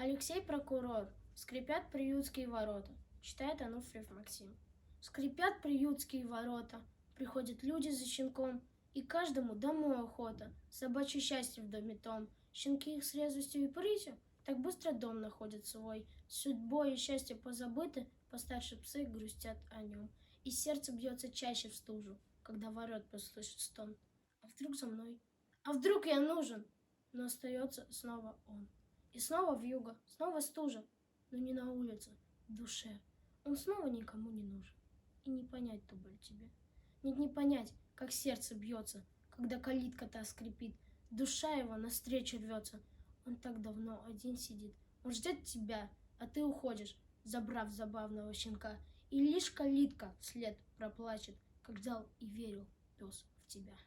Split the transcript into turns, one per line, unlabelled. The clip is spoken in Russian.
Алексей прокурор, скрипят приютские ворота. Читает Ануфриев Максим. Скрипят приютские ворота, приходят люди за щенком, и каждому домой охота, собачье счастье в доме том. Щенки их с резвостью и прытью так быстро дом находят свой. Судьбой и счастье позабыты, постарше псы грустят о нем. И сердце бьется чаще в стужу, когда ворот послышит стон. А вдруг за мной? А вдруг я нужен? Но остается снова он. И снова вьюга, снова стужа, но не на улице, в душе. Он снова никому не нужен. И не понять ту боль тебе. Нет, не понять, как сердце бьется, когда калитка та скрипит. Душа его навстречу рвется. Он так давно один сидит. Он ждет тебя, а ты уходишь, забрав забавного щенка. И лишь калитка вслед проплачет, как ждал и верил пес в тебя.